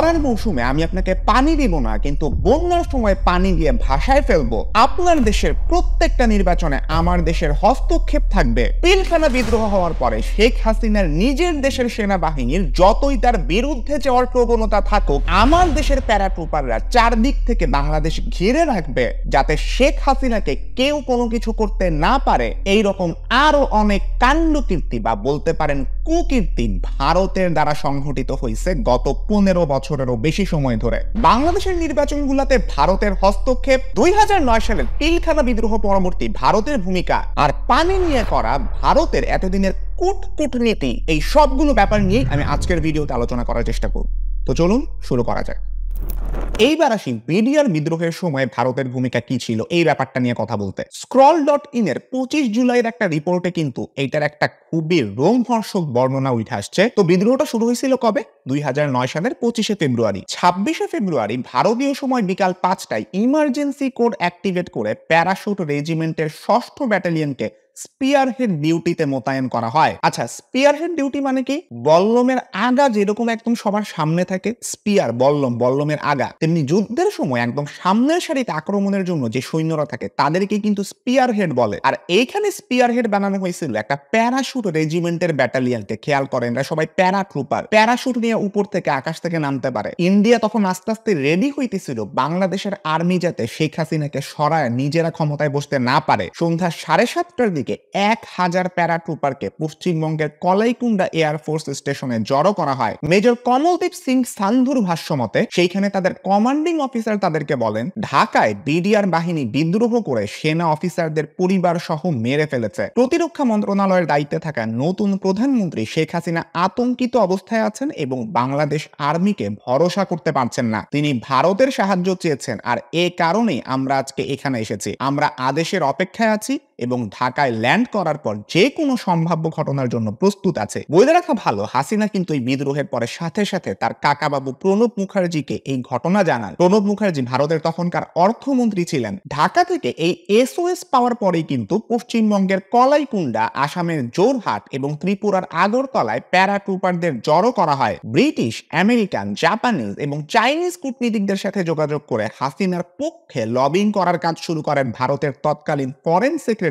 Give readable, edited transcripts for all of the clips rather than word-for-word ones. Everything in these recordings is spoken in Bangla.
খরার মৌসুমে আমি আপনাকে পানি দিব না, কিন্তু বন্যার সময় পানি দিয়ে ভাসায় ফেলবো। আপনার দেশের প্রত্যেকটা নির্বাচনে আমার দেশের হস্তক্ষেপ থাকবে। পিলখানা বিদ্রোহ হওয়ার পরে শেখ হাসিনার নিজের দেশের সেনাবাহিনীর যতই তার বিরুদ্ধে যাওয়ার প্রবণতা থাকুক, আমার দেশের প্যারাট্রুপাররা চারদিক থেকে বাংলাদেশ ঘিরে রাখবে, যাতে শেখ হাসিনাকে কেউ কোনো কিছু করতে না পারে। এইরকম আরো অনেক কাণ্ডকীর্তি বা বলতে পারেন কুকীর্তি ভারতের দ্বারা সংঘটিত হয়েছে গত 15 বছরেরও বেশি সময় ধরে। বাংলাদেশের নির্বাচনগুলোতে ভারতের হস্তক্ষেপ, 2009 সালের পিলখানা বিদ্রোহ পরবর্তী ভারতের ভূমিকা, আর পানি নিয়ে করা ভারতের এতদিনের কূটনীতি, এই সবগুলো ব্যাপার নিয়ে আমি আজকের ভিডিওতে আলোচনা করার চেষ্টা করব। তো চলুন শুরু করা যাক। এইবার আসি বিডিআর বিদ্রোহের সময় ভারতের ভূমিকা কি ছিল এই ব্যাপারটা নিয়ে কথা বলতে। scroll.in এর 25 জুলাইয়ের একটা রিপোর্টে কিন্তু এইটার একটা খুবই রোমহর্ষক বর্ণনা উঠে আসছে। তো বিদ্রোহটা শুরু হয়েছিল কবে? 2009 সালের 25শে ফেব্রুয়ারি। 26শে ফেব্রুয়ারি ভারতীয় সময় বিকাল 5টায় ইমার্জেন্সি কোড অ্যাক্টিভেট করে প্যারাশুট রেজিমেন্টের 6ষ্ঠ ব্যাটালিয়নকে স্পিয়ারহেড ডিউটিতে মোতায়েন করা হয়। আচ্ছা, স্পিয়ারহেড ডিউটি মানে কি? বল্লমের আগা যেরকম একদম সবার সামনে থাকে, স্পিয়ার বল্লমের আগা, তেমনি যুদ্ধের সময় একদম সামনের সারিতে আক্রমণের জন্য যে সৈন্যরা থাকে তাদেরকে কিন্তু স্পিয়ারহেড বলে। আর এইখানে স্পিয়ারহেড বানানো হয়েছিল একটা প্যারাশুট রেজিমেন্টের ব্যাটালিয়নকে। খেয়াল করেন, এরা সবাই প্যারাট্রুপার, প্যারাশুট নিয়ে উপর থেকে আকাশ থেকে নামতে পারে। ইন্ডিয়া তখন আস্তে আস্তে রেডি হইতেছিল বাংলাদেশের আর্মি যাতে শেখ হাসিনাকে সরায় নিজেরা ক্ষমতায় বসতে না পারে। সন্ধ্যা 7:30টার দিকে 1000 প্যারাট্রুপারকে পশ্চিমবঙ্গের কলাইকুণ্ডা এয়ারফোর্স স্টেশনে জড়ো করা হয়। মেজর কমলদীপ সিং সান্ধুর ভাষ্যমতে সেইখানে তাদের কমান্ডিং অফিসার তাদেরকে বলেন, ঢাকায় বিডিআর বাহিনী বিদ্রোহ করে সেনা অফিসারদের পরিবার সহ মেরে ফেলেছে। প্রতিরক্ষা মন্ত্রণালয়ের দায়িত্বে থাকা নতুন প্রধানমন্ত্রী শেখ হাসিনা আতঙ্কিত অবস্থায় আছেন এবং বাংলাদেশ আর্মিকে ভরসা করতে পারছেন না। তিনি ভারতের সাহায্য চেয়েছেন, আর এ কারণেই আমরা আজকে এখানে এসেছি। আমরা আদেশের অপেক্ষায় আছি এবং ঢাকায় ল্যান্ড করার পর যে কোনো সম্ভাব্য ঘটনার জন্য প্রস্তুত আছে। বলে রাখা ভালো, হাসিনা কিন্তু এই বিদ্রোহের পরে সাথে সাথে তার কাকাবাবু প্রণব মুখার্জিকে এই ঘটনা জানান। প্রণব মুখার্জি ভারতের তখনকার অর্থমন্ত্রী ছিলেন। ঢাকা থেকে এই এসওএস পাওয়ার পরেই কিন্তু পশ্চিমবঙ্গের কলাইকুণ্ডা, আসামের জোরহাট এবং ত্রিপুরার আগরতলায় প্যারাট্রুপারদের জড়ো করা হয়। ব্রিটিশ, আমেরিকান, জাপানিজ এবং চাইনিজ কূটনীতিকদের সাথে যোগাযোগ করে হাসিনার পক্ষে লবিং করার কাজ শুরু করেন ভারতের তৎকালীন ফরেন সেক্রেটারি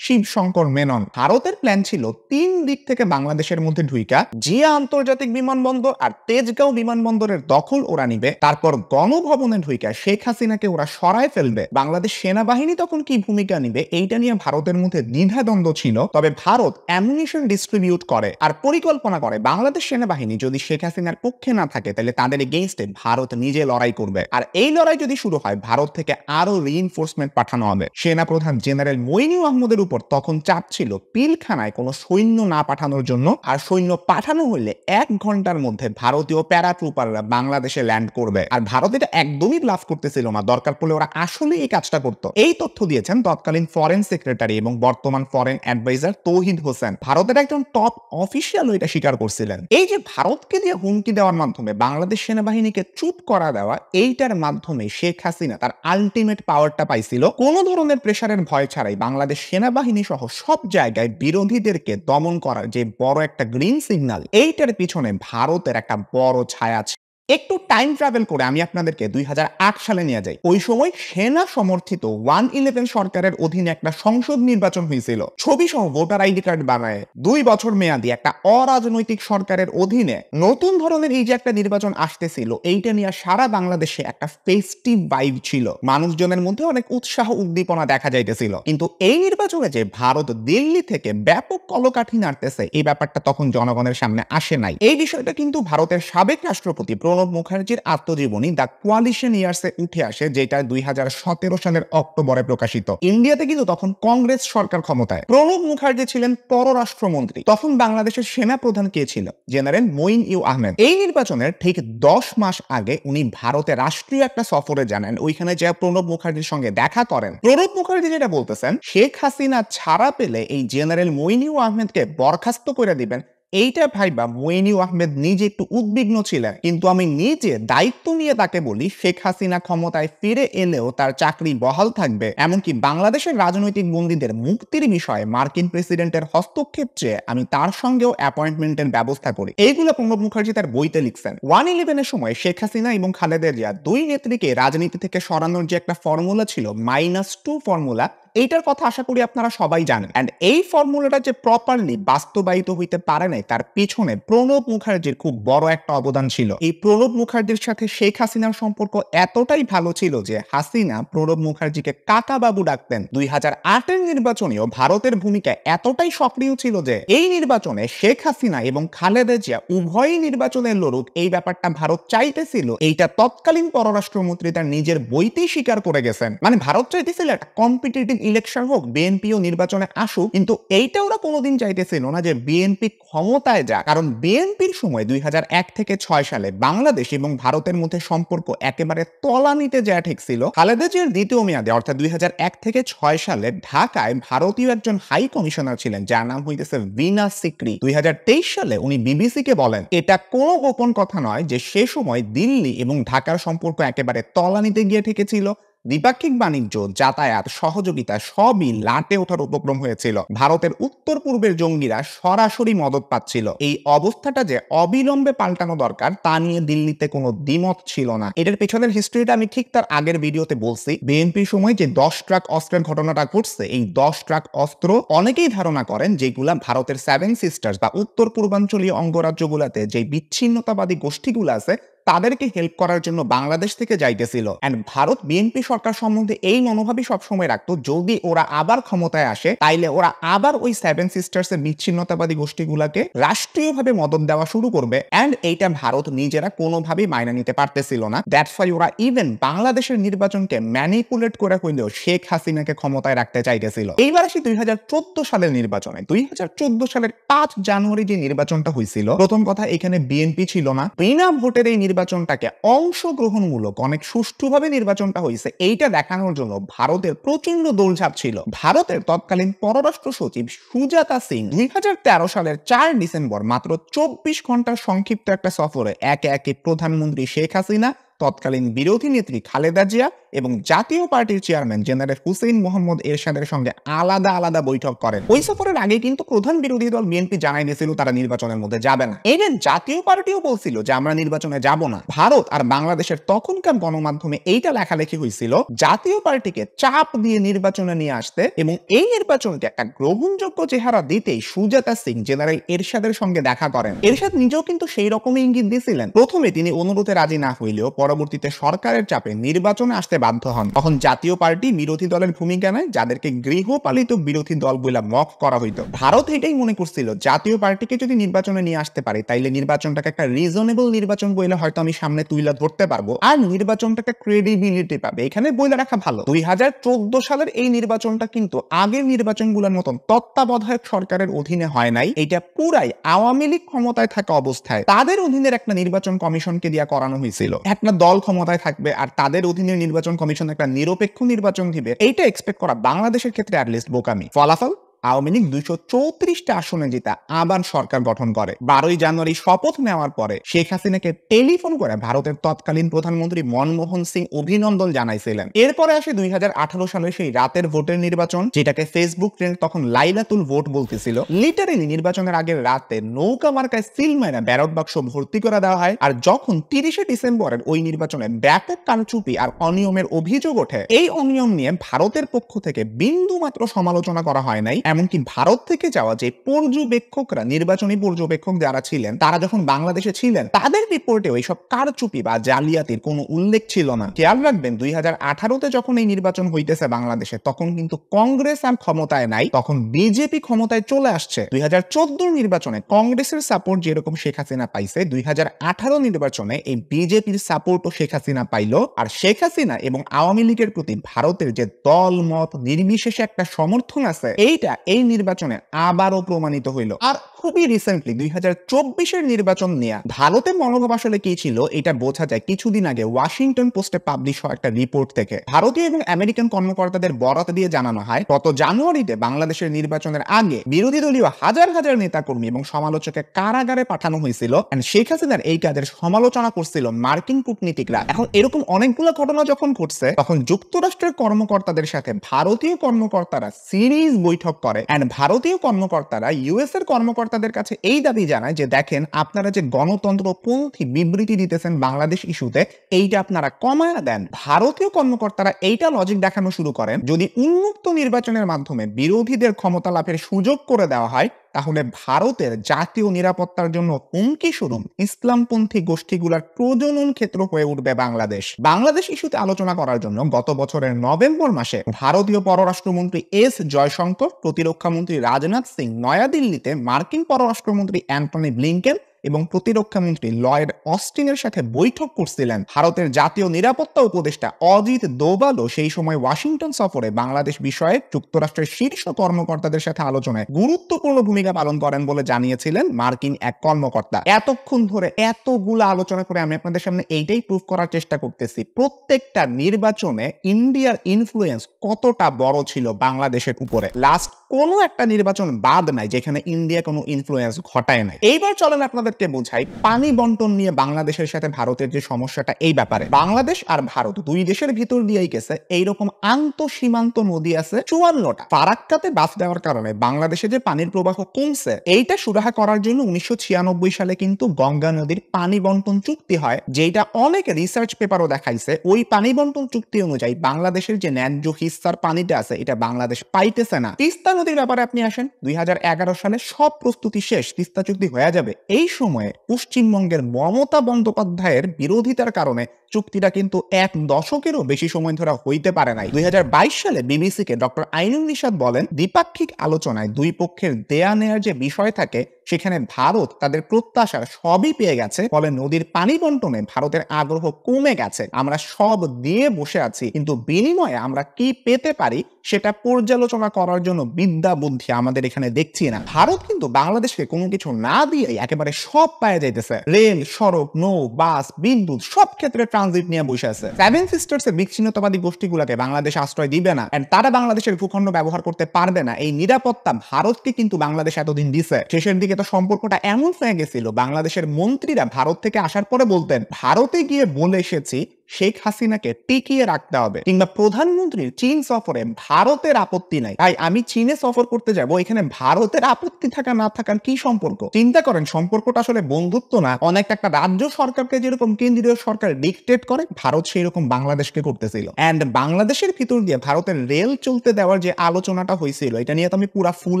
শিবশঙ্কর মেনন। ভারতের প্ল্যান ছিল 3 দিক থেকে বাংলাদেশের মধ্যে ঢুইকা জিয়া আন্তর্জাতিক বিমানবন্দর আর তেজগাঁও বিমানবন্দরের দখল ওরা নিবে, তারপর গণভবনে ঢুইকা শেখ হাসিনাকে ওরা সরায় ফেলবে। বাংলাদেশ সেনাবাহিনী তখন কি ভূমিকা নিবে এইটা নিয়ে ভারতের মধ্যে দ্বিধাদ্বন্দ্ব ছিল। তবে ভারত অ্যামুনিশন ডিস্ট্রিবিউট করে আর পরিকল্পনা করে বাংলাদেশ সেনাবাহিনী যদি শেখ হাসিনার পক্ষে না থাকে তাহলে তাদের এগেইনস্টে ভারত নিজে লড়াই করবে। আর এই লড়াই যদি শুরু হয়, ভারত থেকে আরো রিইনফোর্সমেন্ট পাঠানো হবে। সেনাপ্রধান জেনারেল মইনু আহমদের উপর তখন চাপ ছিল পিলখানায় কোনো সৈন্য না পাঠানোর জন্য, আর সৈন্য পাঠানো হলে 1 ঘন্টার মধ্যে ভারতীয় প্যারাট্রুপাররা বাংলাদেশে ল্যান্ড করবে। আর ভারত এটা একদমই লাভ করতেছিল না, দরকার পড়লে ওরা আসলে এই কাজটা করতো। এই তথ্য দিয়েছেন তৎকালীন ফরেন সেক্রেটারি এবং বর্তমান ফরেন অ্যাডভাইজার তৌহিদ হোসেন। ভারতের একজন টপ অফিসিয়াল এটা স্বীকার করছিলেন। এই যে ভারতকে দিয়ে হুমকি দেওয়ার মাধ্যমে বাংলাদেশ সেনাবাহিনীকে চুপ করা দেওয়া, এইটার মাধ্যমে শেখ হাসিনা তার আলটিমেট পাওয়ারটা পাইছিল। কোনো ধরনের প্রেসারের ভয় ছাড়াই বাংলাদেশ সেনাবাহিনী সহ সব জায়গায় বিরোধীদেরকে দমন করার যে বড় একটা গ্রিন সিগন্যাল, এইটার পিছনে ভারতের একটা বড় ছায়া আছে। একটু টাইম ট্রাভেল করে আমি আপনাদেরকে 2008 সালে নিয়ে যাই। ওই সময় সেনা সমর্থিত 111 সরকারের অধীনে একটা সংসদ নির্বাচন হয়েছিল। ছবি সহ ভোটার আইডি কার্ড বানায় 2 বছর মেয়াদী একটা অরাজনৈতিক সরকারের অধীনে নতুন ধরনের এই যে একটা নির্বাচন আসতেছিল, এইটা নিয়ে সারা বাংলাদেশে একটা ফেস্টিভ ভাইব ছিল। মানুষজনের মধ্যে অনেক উৎসাহ উদ্দীপনা দেখা যাইতেছিল। কিন্তু এই নির্বাচনে যে ভারত দিল্লি থেকে ব্যাপক কলকাঠি নাড়তেছে, এই ব্যাপারটা তখন জনগণের সামনে আসে নাই। এই বিষয়টা কিন্তু ভারতের সাবেক রাষ্ট্রপতি প্রণব মুখার্জির আত্মজীবনী দ্য কোয়ালিশন ইয়ার্সে উঠে আসে, যেটা 2017 সালের অক্টোবরে প্রকাশিত। ইন্ডিয়াতে কিন্তু তখন কংগ্রেস সরকার ক্ষমতায়। প্রণব মুখার্জি ছিলেন পররাষ্ট্রমন্ত্রী। তখন বাংলাদেশের সেনা প্রধান কে ছিল? General Moeen U Ahmed. এই নির্বাচনের ঠিক 10 মাস আগে উনি ভারতে রাষ্ট্রীয় একটা সফরে জানেন। ওইখানে যে প্রণব মুখার্জির সঙ্গে দেখা করেন। প্রণব মুখার্জি যেটা বলতেছেন, শেখ হাসিনা ছাড়া পেলে এই জেনারেল মঈন ইউ আহমেদকে বরখাস্ত করে দিবেন, এইটা ভাইবা মইনুল আহমেদ নিজে একটু উদ্বিগ্ন ছিলেন, কিন্তু আমি নিজে দায়িত্ব নিয়ে তাকে বলি শেখ হাসিনা ক্ষমতায় ফিরে এলেও তার চাকরি বহাল থাকবে। এমনকি বাংলাদেশের রাজনৈতিক বন্দীদের মুক্তির বিষয়ে মার্কিন প্রেসিডেন্টের হস্তক্ষেপ চেয়ে আমি তার সঙ্গেও অ্যাপয়েন্টমেন্টের ব্যবস্থা করি। এইগুলো প্রণব মুখার্জি তার বইতে লিখছেন। 111-এর সময় শেখ হাসিনা এবং খালেদা জিয়া দুই নেত্রীকে রাজনীতি থেকে সরানোর যে একটা ফর্মুলা ছিল -2 ফর্মুলা, এইটার কথা আশা করি আপনারা সবাই জানেন। এন্ড এই ফর্মুলাটা যে প্রপারলি বাস্তবায়িত হইতে পারে নাই তার পিছনে প্রণব মুখার্জির খুব বড় একটা অবদান ছিল। এই প্রণব মুখার্জির সাথে শেখ হাসিনার সম্পর্ক এতটাই ভালো ছিল যে হাসিনা প্রণব মুখার্জিকে কাকা বাবু ডাকতেন। 2008-এর নির্বাচনেও ভারতের ভূমিকা এতটাই সক্রিয় ছিল যে এই নির্বাচনে শেখ হাসিনা এবং খালেদা জিয়া উভয়ই নির্বাচনে লড়ুক এই ব্যাপারটা ভারত চাইতেছিল। এইটা তৎকালীন পররাষ্ট্রমন্ত্রী তার নিজের বইতেই স্বীকার করে গেছেন। মানে ভারত চাইতেছিল একটা কম্পিটিটিভ ইলেকশন হোক, বিএনপিও নির্বাচনে আসুক, কিন্তু এইটা ওরা কোনোদিন চাইতেছিল না যে বিএনপি ক্ষমতায় যাক। কারণ বিএনপির সময় 2001 থেকে 6 সালে বাংলাদেশ এবং ভারতের মধ্যে সম্পর্ক একেবারে তলানিতে যা ঠেকছিল। খালেদা জিয়ার দ্বিতীয় মেয়াদে অর্থাৎ 2001 থেকে 6 সালে ঢাকায় ভারতীয় একজন হাই কমিশনার ছিলেন যার নাম হইতেছে ভিনা সিকরি। 2023 সালে উনি বিবিসিকে বলেন, এটা কোনো গোপন কথা নয় যে সে সময় দিল্লি এবং ঢাকার সম্পর্ক একেবারে তলানিতে গিয়ে ঠেকেছিল। দ্বিপাক্ষিক বাণিজ্য, যাতায়াত, সহযোগিতা সবই লাটে ওঠার উপক্রম হয়েছিল। ভারতের উত্তর পূর্বের জঙ্গিরা সরাসরি মদত পাচ্ছিল। এই অবস্থাটা যে অবিলম্বে পাল্টানো দরকার তা নিয়ে দিল্লিতে কোনো দ্বিমত ছিল না। এটার পেছনের হিস্ট্রিটা আমি ঠিক তার আগের ভিডিওতে বলছি। বিএনপির সময় যে 10 ট্রাক অস্ত্রের ঘটনাটা ঘটছে, এই 10 ট্রাক অস্ত্র অনেকেই ধারণা করেন যেগুলা ভারতের 7 সিস্টার্স বা উত্তর পূর্বাঞ্চলীয় অঙ্গরাজ্যগুলাতে যে বিচ্ছিন্নতাবাদী গোষ্ঠীগুলো আছে তাদেরকে হেল্প করার জন্য বাংলাদেশ থেকে যাইতেছিল। এন্ড ভারত বিএনপি সরকার সম্বন্ধে এই মনোভাবই সবসময় রাখতো, যদি ওরা আবার ক্ষমতায় আসে তাইলে ওরা আবার ওই 7 সিস্টার্স এর বিচ্ছিন্নতাবাদী গোষ্ঠীগুলোকে রাষ্ট্রীয়ভাবে মদত দেওয়া শুরু করবে। এন্ড এইটা ভারত নিজেরা কোনোভাবেই মাইনা নিতে পারতেছিল না। দ্যাটস ওয়াই ওরা ইভেন বাংলাদেশের নির্বাচনকে ম্যানিপুলেট করে হইলেও শেখ হাসিনাকে ক্ষমতায় রাখতে চাইতেছিল। এইবার আসি 2014 সালের নির্বাচনে। 2014 সালের 5 জানুয়ারি যে নির্বাচনটা হয়েছিল, প্রথম কথা এখানে বিএনপি ছিল না। বিনা ভোটের এই নির্বাচনটাকে অংশগ্রহণমূলক, অনেক সুষ্ঠুভাবে নির্বাচনটা হয়েছে এইটা দেখানোর জন্য ভারতের প্রচন্ড দৌড়ঝাঁপ ছিল। ভারতের তৎকালীন পররাষ্ট্র সচিব সুজাতা সিং 2013 সালের 4 ডিসেম্বর মাত্র 24 ঘন্টার সংক্ষিপ্ত একটা সফরে একে একে প্রধানমন্ত্রী শেখ হাসিনা, তৎকালীন বিরোধী নেত্রী খালেদা জিয়া এবং জাতীয় পার্টির চেয়ারম্যান জেনারেল হুসেইন মোহাম্মদ এরশাদের সঙ্গে আলাদা আলাদা বৈঠক করেন। ওই সফরের আগে কিন্তু প্রধান বিরোধী দল বিএনপি জানাই দিয়েছিল তারা নির্বাচনের মধ্যে যাবে না। এর জাতীয় পার্টিও বলছিল যে আমরা নির্বাচনে যাব না। ভারত আর বাংলাদেশের তখনকার গণমাধ্যমে এইটা লেখালেখি হয়েছিল জাতীয় পার্টিকে চাপ দিয়ে নির্বাচনে নিয়ে আসতে এবং এই নির্বাচনকে একটা গ্রহণযোগ্য চেহারা দিতেই সুজাতা সিং জেনারেল এরশাদের সঙ্গে দেখা করেন। এরশাদ নিজেও কিন্তু সেই রকমই ইঙ্গিত দিয়েছিলেন। প্রথমে তিনি অনুরোধে রাজি না হইলেও পরবর্তীতে সরকারের চাপে নির্বাচনে আসতে বাধ্য হন। তখন জাতীয় পার্টি বিরোধী দলের ভূমিকা নেয়, যাদেরকে গৃহপালিত বিরোধী দল বলে মক করা হইতো। ভারত এটাই মনে করছিল জাতীয় পার্টিকে যদি নির্বাচনে নিয়ে আসতে পারে তাইলে নির্বাচনটাকে একটা রিজনেবল নির্বাচন বলে হয়তো আমি সামনে তুইলা ধরতে পারবো আর নির্বাচনটাকে ক্রেডিবিলিটি পাবে। এখানে বলে রাখা ভালো 2014 সালের এই নির্বাচনটা কিন্তু আগের নির্বাচনগুলোর মতন তত্ত্বাবধায়ক সরকারের অধীনে হয় নাই। এটা পুরাই আওয়ামী লীগ ক্ষমতায় থাকা অবস্থায় তাদের অধীনের একটা নির্বাচন কমিশনকে দিয়ে করানো হয়েছিল। একটা দল ক্ষমতায় থাকবে আর তাদের অধীনে নির্বাচন কমিশন একটা নিরপেক্ষ নির্বাচন দিবে, এইটা এক্সপেক্ট করা বাংলাদেশের ক্ষেত্রে অ্যাটলিস্ট বোকামি। ফলাফল আওয়ামী লীগ 234টা আসনে জিতা আবার সরকার গঠন করে। 12 জানুয়ারি শপথ নেওয়ার পরে শেখ হাসিনাকে টেলিফোন করে ভারতের তৎকালীন প্রধানমন্ত্রী মনমোহন সিং অভিনন্দন জানাইছিলেন। এরপরে আসে 2018 সালের সেই রাতের ভোটের নির্বাচন, যেটাকে ফেসবুক ট্রেন্ড তখন লাইলাতুল ভোট বলতেছিল। লিটারেলি নির্বাচনের আগের রাতে নৌকা মার্কায় সিল মাইরা ব্যালট বাক্স ভর্তি করে দেওয়া হয়। আর যখন 30 ডিসেম্বরের ওই নির্বাচনে ব্যাপক কারচুপি আর অনিয়মের অভিযোগ ওঠে, এই অনিয়ম নিয়ে ভারতের পক্ষ থেকে বিন্দু মাত্র সমালোচনা করা হয় নাই। এমনকি ভারত থেকে যাওয়া যে পর্যবেক্ষকরা, নির্বাচনী পর্যবেক্ষক যারা ছিলেন, তারা যখন বাংলাদেশে ছিলেন তাদের রিপোর্টে এইসব কারচুপি বা জালিয়াতির কোনো উল্লেখ ছিল না। খেয়াল রাখবেন 2018-তে যখন এই নির্বাচন হইতেছে বাংলাদেশে, তখন কিন্তু কংগ্রেস আর ক্ষমতায় নাই, তখন বিজেপি ক্ষমতায় চলে আসছে। 2014 নির্বাচনে কংগ্রেসের সাপোর্ট যেরকম শেখ হাসিনা পাইছে, 2018 নির্বাচনে এই বিজেপির সাপোর্টও শেখ হাসিনা পাইলো। আর শেখ হাসিনা এবং আওয়ামী লীগের প্রতি ভারতের যে দল মত নির্বিশেষে একটা সমর্থন আছে, এইটা এই নির্বাচনে আবারও প্রমাণিত হইল। আর খুবই রিসেন্টলি 2024-এর নির্বাচন নিয়ে ভারতের মনোভাব আসলে কি ছিল এটা বোঝা যায় কিছুদিন আগে ওয়াশিংটন পোস্টে পাবলিশ হওয়া একটা রিপোর্ট থেকে। ভারতীয় এবং আমেরিকান কর্মকর্তাদের বরাত দিয়ে জানানো হয় গত জানুয়ারিতে বাংলাদেশের নির্বাচনের আগে বিরোধী দলীয় হাজার হাজার নেতাকর্মী এবং সমালোচককে কারাগারে পাঠানো হয়েছিল। শেখ হাসিনার এই কাজের সমালোচনা করছিল মার্কিন কূটনীতিকরা। এখন এরকম অনেকগুলো ঘটনা যখন ঘটছে তখন যুক্তরাষ্ট্রের কর্মকর্তাদের সাথে ভারতীয় কর্মকর্তারা সিরিজ বৈঠক করে এন্ড ভারতীয় কর্মকর্তারা ইউএস এর কর্মকর্তাদের কাছে এই দাবি জানায় যে দেখেন আপনারা যে গণতন্ত্রপন্থী বিবৃতি দিতেছেন বাংলাদেশ ইস্যুতে এইটা আপনারা কমায়া দেন। ভারতীয় কর্মকর্তারা এইটা লজিক দেখানো শুরু করেন যদি উন্মুক্ত নির্বাচনের মাধ্যমে বিরোধীদের ক্ষমতা লাভের সুযোগ করে দেওয়া হয় তাহলে ভারতের জাতীয় নিরাপত্তার জন্য হুমকি স্বরূপ ইসলামপন্থী গোষ্ঠীগুলোর প্রজনন ক্ষেত্র হয়ে উঠবে বাংলাদেশ। বাংলাদেশ ইস্যুতে আলোচনা করার জন্য গত বছরের নভেম্বর মাসে ভারতীয় পররাষ্ট্রমন্ত্রী এস জয়শঙ্কর, প্রতিরক্ষামন্ত্রী রাজনাথ সিং নয়াদিল্লিতে মার্কিন পররাষ্ট্রমন্ত্রী অ্যান্টনি ব্লিংকেন এবং প্রতিরক্ষামন্ত্রী লয়েড অস্টিনের সাথে বৈঠক করছিলেন। ভারতের জাতীয় নিরাপত্তা উপদেষ্টা অজিত দোভালও সেই সময় ওয়াশিংটন সফরে বাংলাদেশ বিষয়ে যুক্তরাষ্ট্রের শীর্ষ কর্মকর্তাদের সাথে আলোচনায় গুরুত্বপূর্ণ ভূমিকা পালন করেন বলে জানিয়েছিলেন মার্কিন এক কর্মকর্তা। এতক্ষণ ধরে এতগুলো আলোচনা করে আমি আপনাদের সামনে এইটাই প্রুফ করার চেষ্টা করতেছি প্রত্যেকটা নির্বাচনে ইন্ডিয়ার ইনফ্লুয়েন্স কতটা বড় ছিল বাংলাদেশের উপরে। লাস্ট কোনো একটা নির্বাচন বাদ নাই যেখানে ইন্ডিয়া কোনো ইনফ্লুয়েন্স ঘটায় নাই। এইবার চলেন আপনাদেরকে বোঝাই পানি বন্টন নিয়ে বাংলাদেশের সাথে ভারতের যে সমস্যাটা এই ব্যাপারে। বাংলাদেশ আর ভারত দুই দেশের ভিতর দিয়েই গেছে এইরকম আন্তঃসীমান্ত নদী আছে 54টা। ফারাক্কাতে বাঁধ দেওয়ার কারণে বাংলাদেশে যে পানির প্রবাহ কমছে এইটা সুরাহা করার জন্য 1996 সালে কিন্তু গঙ্গা নদীর পানি বন্টন চুক্তি হয়, যেটা অনেক রিসার্চ পেপারও দেখাইছে ওই পানি বন্টন চুক্তি অনুযায়ী বাংলাদেশের যে ন্যায্য হিস্সার পানিটা আছে এটা বাংলাদেশ পাইতেছে না। তিস্তা নদীর ব্যাপারে আপনি আসেন 2011 সালে সব প্রস্তুতি শেষ, তিস্তা চুক্তি হয়ে যাবে। এই সময়ে পশ্চিমবঙ্গের মমতা বন্দ্যোপাধ্যায়ের বিরোধিতার কারণে চুক্তিটা কিন্তু এক দশকেরও বেশি সময় ধরে হইতে পারে নাই। 2022 সালে বিবিসিকে ডক্টর আইনুল নিশাত বলেন দ্বিপাক্ষিক আলোচনায় দুই পক্ষের দেয়া নেয়ার যে বিষয় থাকে সেখানে ভারত তাদের প্রত্যাশার সবই পেয়ে গেছে, ফলে নদীর পানি বন্টনে ভারতের আগ্রহ কমে গেছে। আমরা সব দিয়ে বসে আছি কিন্তু বিনিময়ে আমরা কি পেতে পারি সেটা পর্যালোচনা করার জন্য বিদ্যা বুদ্ধি আমাদের এখানে দেখছি না। ভারত কিন্তু বাংলাদেশকে কোনো কিছু না দিয়ে একেবারে সব পায়ে যাইতেছে। রেল, সড়ক, নৌ, বাস, বিদ্যুৎ সব ক্ষেত্রে ট্রানজিট নিয়ে বসে আছে। সেভেন সিস্টার্স এর বিচ্ছিন্নতাবাদী গোষ্ঠীগুলোকে বাংলাদেশ আশ্রয় দিবে না এন্ড তারা বাংলাদেশের ভূখণ্ড ব্যবহার করতে পারবে না। এই নিরাপত্তা ভারতকে কিন্তু বাংলাদেশ এতদিন দিছে। শেষের দিকে তো সম্পর্কটা এমন হয়ে গেছিল বাংলাদেশের মন্ত্রীরা ভারত থেকে আসার পরে বলতেন ভারতে গিয়ে বলে এসেছি শেখ হাসিনাকে টিকিয়ে রাখতে হবে, কিংবা প্রধানমন্ত্রীর চীন সফরে ভারতের আপত্তি নাই, তাই আমি চীনে সফর করতে যাব, এখানে ভারতের আপত্তি থাকা না থাকার কি সম্পর্ক? চিন্তা করেন সম্পর্কটা আসলে বন্ধুত্ব না, অনেক একটা রাজ্য সরকারকে যেরকম কেন্দ্রীয় সরকার ডিকটেট করে ভারত সেই রকম বাংলাদেশকে করতেছিল। এন্ড বাংলাদেশের ভিতর দিয়ে ভারতের রেল চলতে দেওয়ার যে আলোচনাটা হয়েছিল এটা নিয়ে তো আমি পুরো ফুল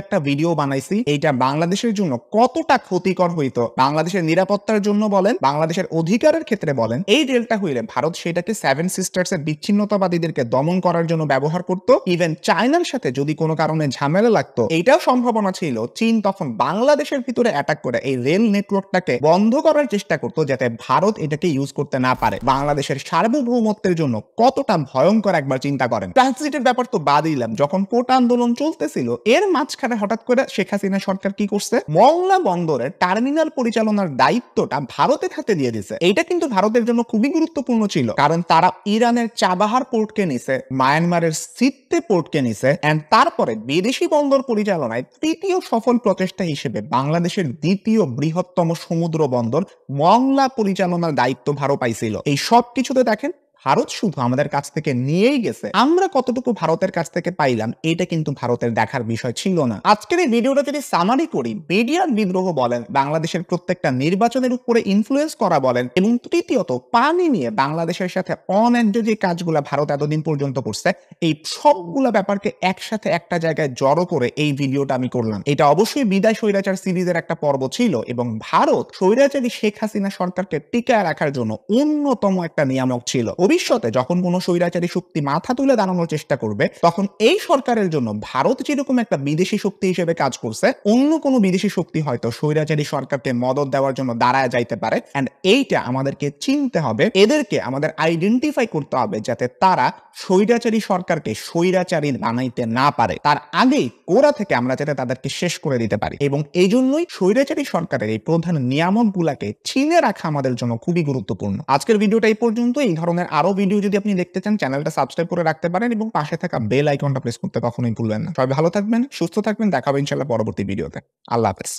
একটা ভিডিও বানাইছি। এইটা বাংলাদেশের জন্য কতটা ক্ষতিকর হইতো, বাংলাদেশের নিরাপত্তার জন্য বলেন, বাংলাদেশের অধিকারের ক্ষেত্রে বলেন, এই রেলটা হইলে ভারত সেটাকে সেভেন সিস্টার্স এর বিচ্ছিন্নতাবাদীদেরকে দমন করার জন্য ব্যবহার করত। ইভেন চায়নার সাথে যদি কোনো কারণে ঝামেলা লাগতো এইটাও সম্ভাবনা ছিল চীন তখন বাংলাদেশের ভিতরে অ্যাটাক করে এই রেল নেটওয়ার্কটাকে বন্ধ করার চেষ্টা করতো যাতে ভারত এটাকে ইউজ করতে না পারে। বাংলাদেশের সার্বভৌমত্বের জন্য কতটা ভয়ঙ্কর একবার চিন্তা করেন। ট্রানজিটের ব্যাপার তো বাদ দিলাম, যখন কোটা আন্দোলন চলতেছিল এর মাঝখানে হঠাৎ করে শেখ হাসিনা সরকার কি করছে, মংলা বন্দরের টার্মিনাল পরিচালনার দায়িত্বটা ভারতের হাতে দিয়ে দিছে। এইটা কিন্তু ভারতের জন্য খুবই গুরুত্বপূর্ণ ছিল, কারণ তারা ইরানের চাবাহার পোর্টকে নিছে, মায়ানমারের সিত্তে পোর্টকে নিছে এন্ড তারপরে বিদেশি বন্দর পরিচালনায় তৃতীয় সফল প্রচেষ্টা হিসেবে বাংলাদেশের দ্বিতীয় বৃহত্তম সমুদ্র বন্দর মংলা পরিচালনার দায়িত্ব ভারত পাইছিল। এই সব কিছুতে দেখেন ভারত শুধু আমাদের কাছ থেকে নিয়েই গেছে, আমরা কতটুকু ভারতের কাছ থেকে পাইলাম এটা কিন্তু ভারতের দেখার বিষয় ছিল না। আজকের এই ভিডিওটা যদি সামারি করি, মিডিয়ার বিদ্রোহ বলেন, বাংলাদেশের প্রত্যেকটা নির্বাচনের উপরে ইনফ্লুয়েন্স করা বলেন, এবং তৃতীয়ত পানি নিয়ে বাংলাদেশের সাথে অন্যায্য যে কাজগুলো ভারত এতদিন পর্যন্ত করছে এই সবগুলা ব্যাপারকে একসাথে একটা জায়গায় জড়ো করে এই ভিডিওটা আমি করলাম। এটা অবশ্যই বিদায় স্বৈরাচার সিরিজের একটা পর্ব ছিল এবং ভারত স্বৈরাচারী শেখ হাসিনা সরকারকে টিকায় রাখার জন্য অন্যতম একটা নিয়ামক ছিল। ভবিষ্যতে যখন কোনো স্বৈরাচারী শক্তি মাথা তুলে দাঁড়ানোর চেষ্টা করবে, তখন এই সরকারের জন্য ভারত যেরকম একটা বিদেশি শক্তি হিসেবে কাজ করছে, অন্য কোনো বিদেশি শক্তি হয়তো স্বৈরাচারী সরকারকে মদদ দেওয়ার জন্য দাঁড়ায় যাইতে পারে। এন্ড এইটা আমাদেরকে চিনতে হবে, এদেরকে আমাদের আইডেন্টিফাই করতে হবে, যাতে তারা স্বৈরাচারী সরকারকে স্বৈরাচারী বানাইতে না পারে। তার আগেই গোড়া থেকে আমরা যাতে তাদেরকে শেষ করে দিতে পারি। এবং এই জন্যই স্বৈরাচারী সরকারের এই প্রধান নিয়ামক গুলাকে চিনে রাখা আমাদের জন্য খুবই গুরুত্বপূর্ণ। আজকের ভিডিওটা এই পর্যন্ত। এই ধরনের আরো ভিডিও যদি আপনি দেখতে চান, চ্যানেলটা সাবস্ক্রাইব করে রাখতে পারেন এবং পাশে থাকা বেল আইকনটা প্রেস করতে কখনোই ভুলবেন না। সবাই ভালো থাকবেন, সুস্থ থাকবেন, দেখা হবে ইনশাআল্লাহ পরবর্তী ভিডিওতে। আল্লাহ হাফেজ।